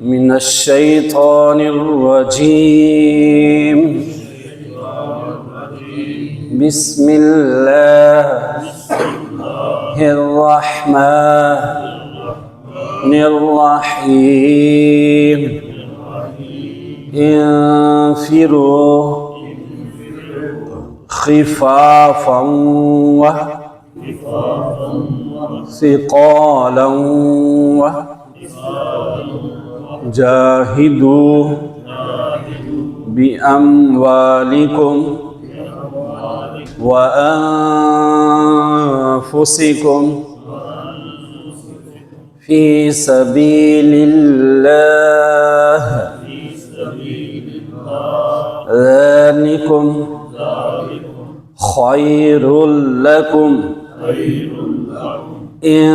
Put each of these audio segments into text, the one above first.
من الشيطان الرجيم بسم الله الرحمن الرحيم انفروا خفافا ثقالا جاهدوا بأموالكم وأنفسكم في سبيل الله ذلكم خير لكم إن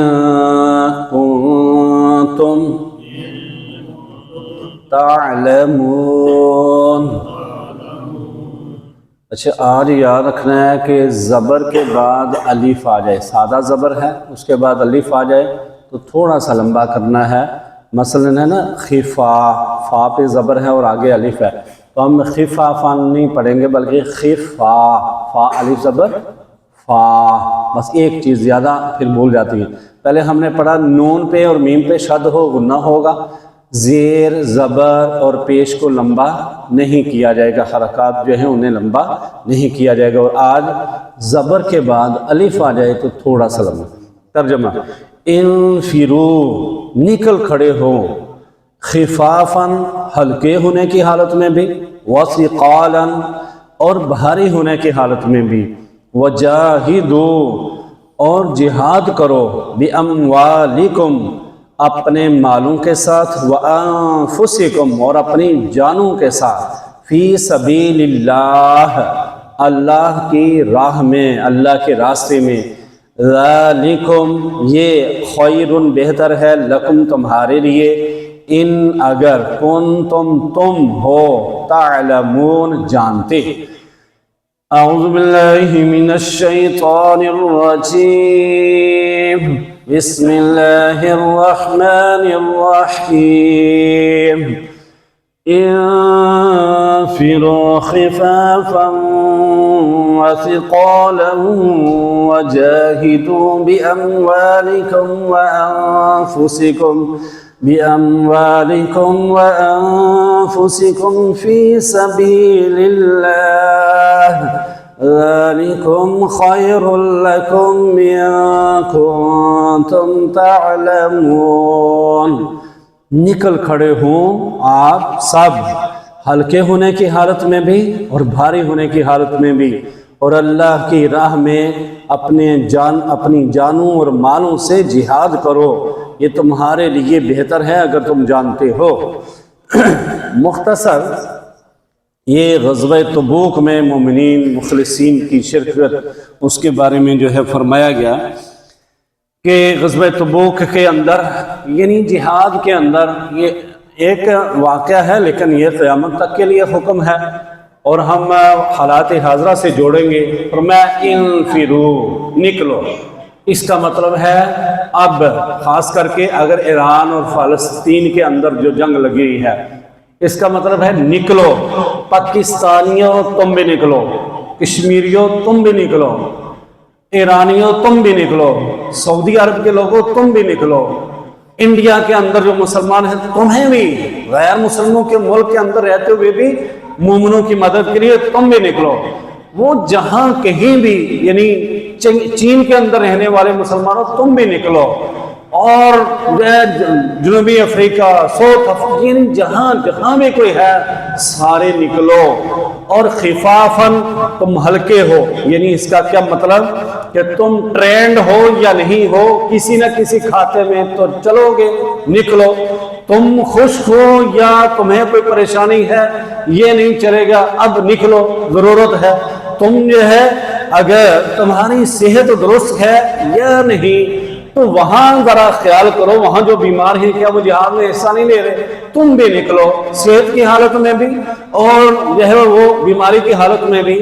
كنتم تعلمون۔ اچھا، آج یاد رکھنا ہے کہ زبر کے بعد الف آ جائے، سادہ زبر ہے، اس کے بعد الف آ جائے تو تھوڑا سا لمبا کرنا ہے۔ مثلا ہے نا خفا، فا پہ زبر ہے اور آگے الف ہے، تو ہم خفافا نہیں پڑھیں گے بلکہ خفا، فا الف زبر فا، بس ایک چیز زیادہ پھر بھول جاتی ہے۔ پہلے ہم نے پڑھا نون پہ اور میم پہ شد ہو غنہ ہوگا، زیر زبر اور پیش کو لمبا نہیں کیا جائے گا، حرکات جو ہیں انہیں لمبا نہیں کیا جائے گا، اور آج زبر کے بعد الف آ جائے تو تھوڑا سا لمبا۔ ترجمہ، انفرو نکل کھڑے ہو، خفافاً ہلکے ہونے کی حالت میں بھی، وثقالاً اور بھاری ہونے کی حالت میں بھی، وجاہدو اور جہاد کرو، باموالکم اپنے مالوں کے ساتھ، وانفسکم اور اپنی جانوں کے ساتھ، فی سبیل اللہ اللہ کی راہ میں، اللہ کے راستے میں، ذالکم یہ خیر بہتر ہے، لکم تمہارے لیے، ان اگر کنتم تم ہو، تعلمون جانتے۔ اعوذ باللہ من الشیطان الرجیم، بسم اللہ الرحمن الرحیم، انفروا خفافا وثقالا وجاهدوا بأموالكم في سبيل الله ذلكم خير لكم إن كنتم تعلمون۔ نکل کھڑے ہوں آپ سب، ہلکے ہونے کی حالت میں بھی اور بھاری ہونے کی حالت میں بھی، اور اللہ کی راہ میں اپنی جانوں اور مالوں سے جہاد کرو، یہ تمہارے لیے بہتر ہے اگر تم جانتے ہو۔ مختصر یہ غزوہ تبوک میں مومنین مخلصین کی شرکت، اس کے بارے میں جو ہے فرمایا گیا کہ غزوہ تبوک کے اندر یعنی جہاد کے اندر یہ ایک واقعہ ہے، لیکن یہ قیامت تک کے لیے حکم ہے اور ہم حالات حاضرہ سے جوڑیں گے۔ فرمایا انفرو نکلو، اس کا مطلب ہے اب خاص کر کے اگر ایران اور فلسطین کے اندر جو جنگ لگی ہے، اس کا مطلب ہے نکلو، پاکستانیوں تم بھی نکلو، کشمیریوں تم بھی نکلو، ایرانیوں تم بھی نکلو، سعودی عرب کے لوگوں تم بھی نکلو، انڈیا کے اندر جو مسلمان ہیں تمہیں بھی، غیر مسلموں کے ملک کے اندر رہتے ہوئے بھی مومنوں کی مدد کے لیے تم بھی نکلو۔ وہ جہاں کہیں بھی یعنی چین کے اندر رہنے والے مسلمانوں تم بھی نکلو، اور جنوبی افریقہ، ساؤتھ افریقہ، یعنی جہاں بھی کوئی ہے سارے نکلو، اور خفافاً تم ہلکے ہو، یعنی اس کا کیا مطلب کہ تم ٹرینڈ ہو یا نہیں ہو، کسی نہ کسی کھاتے میں تو چلو گے، نکلو، تم خشک ہو یا تمہیں کوئی پریشانی ہے یہ نہیں چلے گا، اب نکلو، ضرورت ہے۔ تم جو ہے اگر تمہاری صحت درست ہے یا نہیں تو وہاں ذرا خیال کرو، وہاں جو بیمار ہیں کیا وہ جہاد میں حصہ نہیں لے رہے، تم بھی نکلو، صحت کی حالت میں بھی اور جو ہے وہ بیماری کی حالت میں بھی،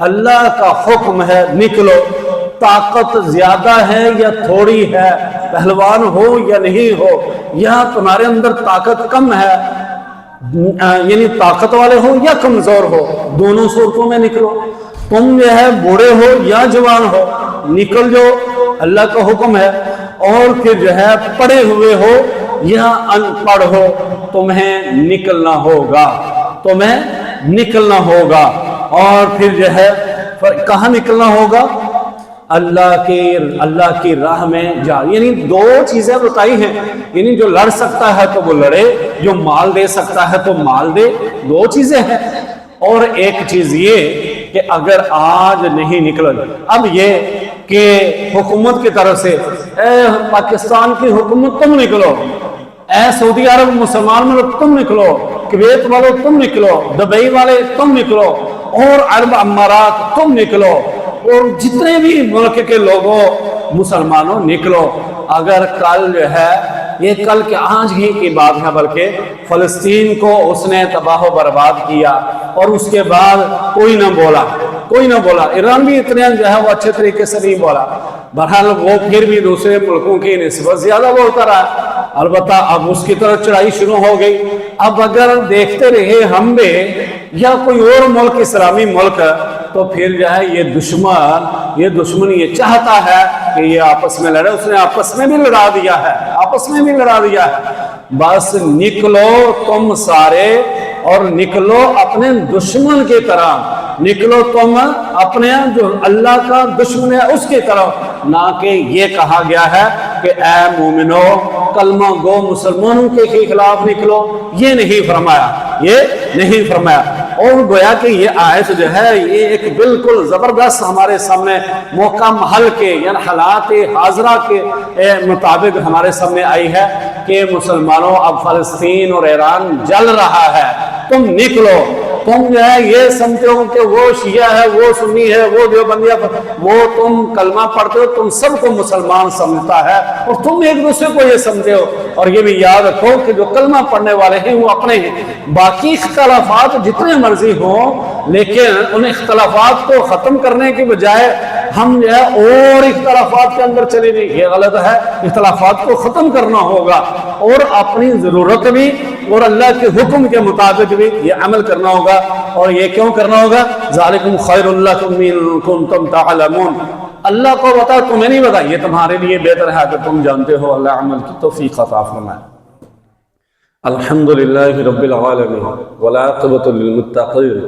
اللہ کا حکم ہے نکلو۔ طاقت زیادہ ہے یا تھوڑی ہے، پہلوان ہو یا نہیں ہو، یا تمہارے اندر طاقت کم ہے، یعنی طاقت والے ہو یا کمزور ہو، دونوں صورتوں میں نکلو۔ تم جو ہے بوڑھے ہو یا جوان ہو، نکل جو، اللہ کا حکم ہے۔ اور پھر جو ہے پڑھے ہوئے ہو یا ان پڑھ ہو، تمہیں نکلنا ہوگا، تمہیں نکلنا ہوگا۔ اور پھر جو ہے کہاں نکلنا ہوگا؟ اللہ کی راہ میں جا، یعنی دو چیزیں بتائی ہیں، یعنی جو لڑ سکتا ہے تو وہ لڑے، جو مال دے سکتا ہے تو مال دے، دو چیزیں ہیں۔ اور ایک چیز یہ کہ اگر آج نہیں نکلو، اب یہ کہ حکومت کی طرف سے اے پاکستان کی حکومت تم نکلو، اے سعودی عرب مسلمان ملک تم نکلو، کویت والے تم نکلو، دبئی والے تم نکلو، اور عرب امارات تم نکلو، اور جتنے بھی ملک کے لوگوں مسلمانوں نکلو۔ اگر کل جو ہے، یہ کل کے آج ہی کی بات ہے، بلکہ فلسطین کو اس نے تباہ و برباد کیا، اور اس کے بعد کوئی نہ بولا، ایران بھی اتنے جو ہے وہ اچھے طریقے سے نہیں بولا، بہرحال وہ پھر بھی دوسرے ملکوں کی نسبت زیادہ بولتا رہا۔ البتہ اب اس کی طرف چڑھائی شروع ہو گئی۔ اب اگر دیکھتے رہے ہم بھی یا کوئی اور ملک اسلامی ملک، تو پھر جو ہے یہ دشمن یہ چاہتا ہے کہ یہ آپس میں لڑے، اس نے آپس میں بھی لڑا دیا ہے۔ بس نکلو تم سارے، اور نکلو اپنے دشمن کی طرح، نکلو تم اپنے جو اللہ کا دشمن ہے اس کی طرف، نہ کہ یہ کہا گیا ہے کہ اے مومنو کلمہ گو مسلمانوں کے خلاف نکلو، یہ نہیں فرمایا۔ اور گویا کہ یہ آیت جو ہے یہ ایک بالکل زبردست ہمارے سامنے موقع محل کے، یعنی حالات حاضرہ کے مطابق ہمارے سامنے آئی ہے کہ مسلمانوں اب فلسطین اور ایران جل رہا ہے، تم نکلو۔ تم جو ہے یہ سمجھتے ہو کہ وہ شیعہ ہے، وہ سنی ہے، وہ دیوبندی ہے، وہ تم کلمہ پڑھتے ہو، تم سب کو مسلمان سمجھتا ہے، اور تم ایک دوسرے کو یہ سمجھتے ہو۔ اور یہ بھی یاد رکھو کہ جو کلمہ پڑھنے والے ہیں وہ اپنے ہیں، باقی اختلافات جتنے مرضی ہوں، لیکن ان اختلافات کو ختم کرنے کے بجائے ہم جو ہے اور اختلافات کے اندر چلے نہیں، یہ غلط ہے۔ اختلافات کو ختم کرنا ہوگا، اور اپنی ضرورت بھی اور اللہ کے حکم کے مطابق بھی یہ عمل کرنا ہوگا۔ اور یہ کیوں کرنا ہوگا؟ ذالکم خیر لکم ان کنتم تعلمون، اللہ کو بتا، تمہیں نہیں بتا، یہ تمہارے لیے بہتر ہے کہ تم جانتے ہو۔ اللہ عمل کی توفیق عطا فرمائے۔ الحمدللہ رب العالمین والعاقبۃ للمتقین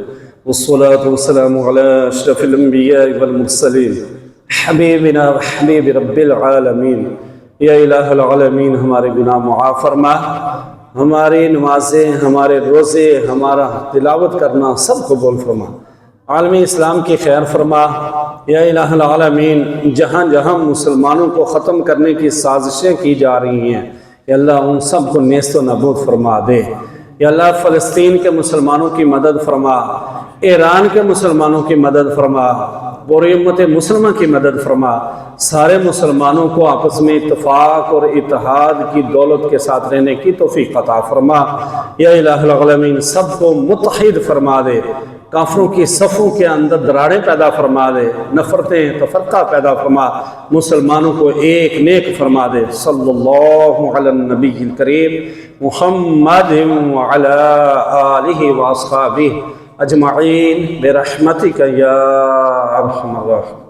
والصلاة والسلام علی اشرف الانبیاء والمرسلین حبیبنا وحبیب رب العالمین۔ یا الہ العالمین، ہمارے گناہ معاف فرما، ہماری نمازیں، ہمارے روزے، ہمارا تلاوت کرنا سب قبول فرما، عالم اسلام کی خیر فرما۔ یا الہ العالمین، جہاں جہاں مسلمانوں کو ختم کرنے کی سازشیں کی جا رہی ہیں، یا اللہ ان سب کو نیست و نابود فرما دے۔ یا اللہ فلسطین کے مسلمانوں کی مدد فرما، ایران کے مسلمانوں کی مدد فرما، پوری امت مسلمہ کی مدد فرما، سارے مسلمانوں کو آپس میں اتفاق اور اتحاد کی دولت کے ساتھ رہنے کی توفیق عطا فرما۔ یا الہ العالمین، سب کو متحد فرما دے، کافروں کی صفوں کے اندر دراڑیں پیدا فرما دے، نفرتیں تفرقہ پیدا فرما، مسلمانوں کو ایک نیک فرما دے۔ صلی اللہ علی النبی الکریم محمد وعلی آلہ واصحابہ اجمعین برحمتک یا ارحم الراحمین۔